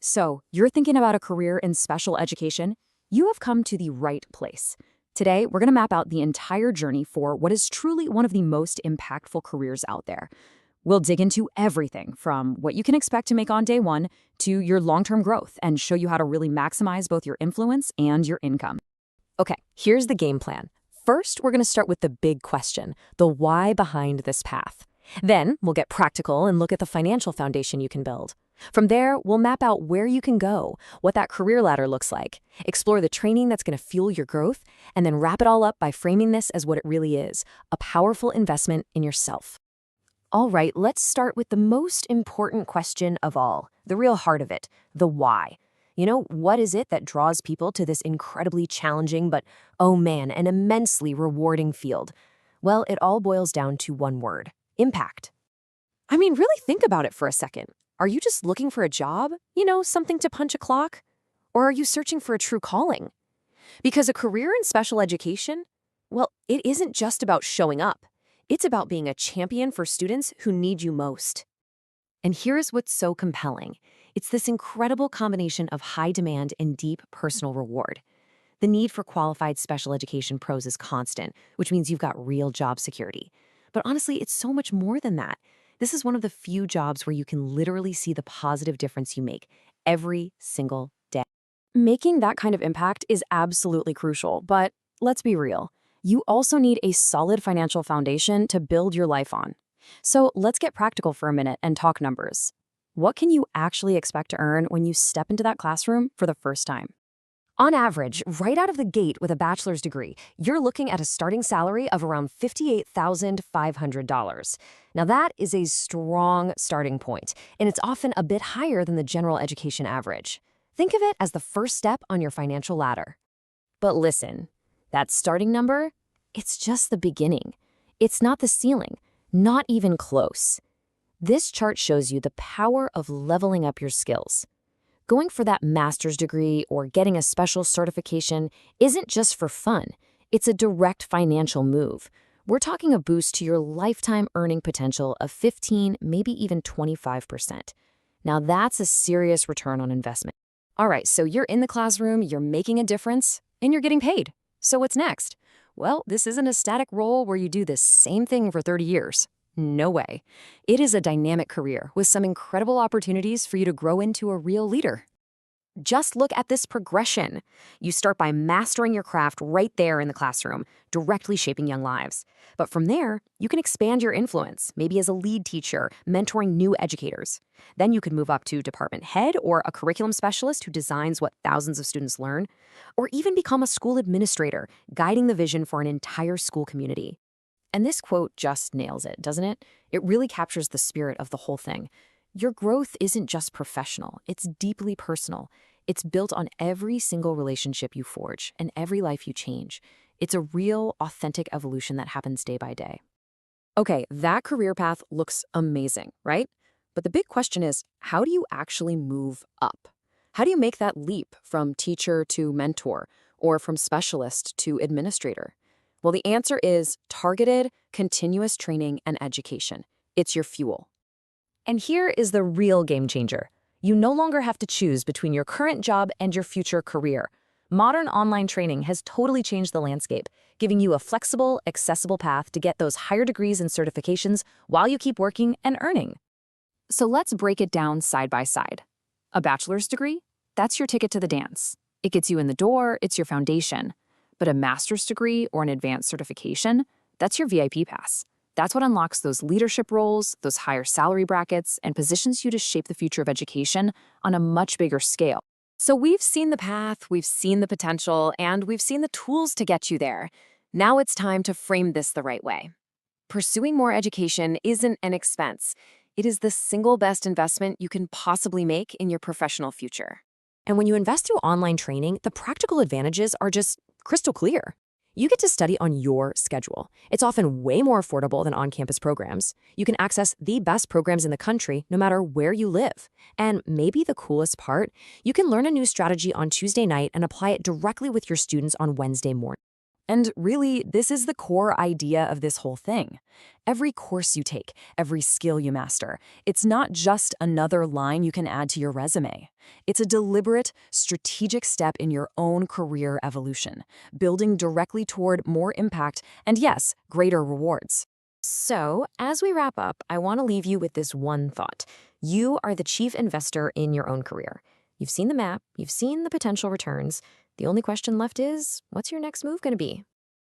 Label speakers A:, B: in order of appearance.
A: So, you're thinking about a career in special education? You have come to the right place. Today, we're going to map out the entire journey for what is truly one of the most impactful careers out there. We'll dig into everything from what you can expect to make on day one to your long-term growth and show you how to really maximize both your influence and your income.
B: Okay, here's the game plan. First, we're going to start with the big question, the why behind this path. Then, we'll get practical and look at the financial foundation you can build. From there, we'll map out where you can go, what that career ladder looks like, explore the training that's going to fuel your growth, and then wrap it all up by framing this as what it really is, a powerful investment in yourself. All right, let's start with the most important question of all, the real heart of it, the why. What is it that draws people to this incredibly challenging but, oh man, an immensely rewarding field? Well, it all boils down to one word: impact. I mean, really think about it for a second. Are you just looking for a job? Something to punch a clock? Or are you searching for a true calling? Because a career in special education, well, it isn't just about showing up. It's about being a champion for students who need you most. And here's what's so compelling. It's this incredible combination of high demand and deep personal reward. The need for qualified special education pros is constant, which means you've got real job security. But honestly, it's so much more than that. This is one of the few jobs where you can literally see the positive difference you make every single day.
A: Making that kind of impact is absolutely crucial, but let's be real. You also need a solid financial foundation to build your life on. So let's get practical for a minute and talk numbers. What can you actually expect to earn when you step into that classroom for the first time?
B: On average, right out of the gate with a bachelor's degree, you're looking at a starting salary of around $58,500. Now that is a strong starting point, and it's often a bit higher than the general education average. Think of it as the first step on your financial ladder. But listen, that starting number, it's just the beginning. It's not the ceiling, not even close. This chart shows you the power of leveling up your skills. Going for that master's degree or getting a special certification isn't just for fun. It's a direct financial move. We're talking a boost to your lifetime earning potential of 15, maybe even 25%. Now that's a serious return on investment. All right, so you're in the classroom, you're making a difference, and you're getting paid. So what's next? Well, this isn't a static role where you do the same thing for 30 years. No way. It is a dynamic career with some incredible opportunities for you to grow into a real leader. Just look at this progression. You start by mastering your craft right there in the classroom, directly shaping young lives. But from there, you can expand your influence, maybe as a lead teacher, mentoring new educators. Then you could move up to department head or a curriculum specialist who designs what thousands of students learn, or even become a school administrator, guiding the vision for an entire school community. And this quote just nails it, doesn't it? It really captures the spirit of the whole thing. Your growth isn't just professional, it's deeply personal. It's built on every single relationship you forge and every life you change. It's a real, authentic evolution that happens day by day. Okay, that career path looks amazing, right? But the big question is, how do you actually move up? How do you make that leap from teacher to mentor or from specialist to administrator? Well, the answer is targeted, continuous training and education. It's your fuel. And here is the real game changer. You no longer have to choose between your current job and your future career. Modern online training has totally changed the landscape, giving you a flexible, accessible path to get those higher degrees and certifications while you keep working and earning.
A: So let's break it down side by side. A bachelor's degree? That's your ticket to the dance. It gets you in the door, it's your foundation. But a master's degree or an advanced certification, that's your VIP pass. That's what unlocks those leadership roles, those higher salary brackets, and positions you to shape the future of education on a much bigger scale. So we've seen the path, we've seen the potential, and we've seen the tools to get you there. Now it's time to frame this the right way. Pursuing more education isn't an expense. It is the single best investment you can possibly make in your professional future.
B: And when you invest through online training, the practical advantages are just crystal clear. You get to study on your schedule. It's often way more affordable than on-campus programs. You can access the best programs in the country no matter where you live. And maybe the coolest part, you can learn a new strategy on Tuesday night and apply it directly with your students on Wednesday morning.
A: And really, this is the core idea of this whole thing. Every course you take, every skill you master, it's not just another line you can add to your resume. It's a deliberate, strategic step in your own career evolution, building directly toward more impact and, yes, greater rewards.
B: So, as we wrap up, I want to leave you with this one thought. You are the chief investor in your own career. You've seen the map, you've seen the potential returns. The only question left is, what's your next move going to be?